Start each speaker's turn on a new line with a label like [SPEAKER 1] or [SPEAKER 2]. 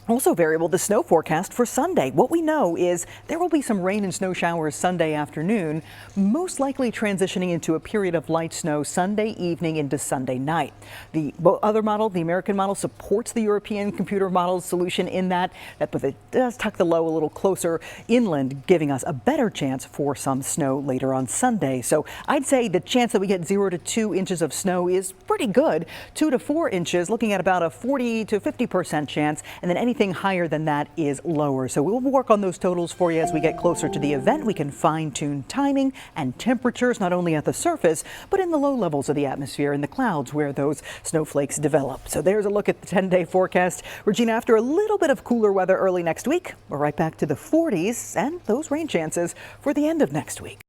[SPEAKER 1] Also variable, the snow forecast for Sunday. What we know is there will be some rain and snow showers Sunday afternoon, most likely transitioning into a period of light snow Sunday evening into Sunday night. The other model, the American model, supports the European computer model's solution in that but it does tuck the low a little closer inland, giving us a better chance for some snow later on Sunday. So I'd say the chance that we get 0 to 2 inches of snow is pretty good. 2 to 4 inches, looking at about a 40 to 50% chance, and then anything higher than that is lower. So we'll work on those totals for you as we get closer to the event. We can fine-tune timing and temperatures not only at the surface, but in the low levels of the atmosphere in the clouds where those snowflakes develop. So there's a look at the 10-day forecast. Regina, after a little bit of cooler weather early next week, we're right back to the 40s and those rain chances for the end of next week.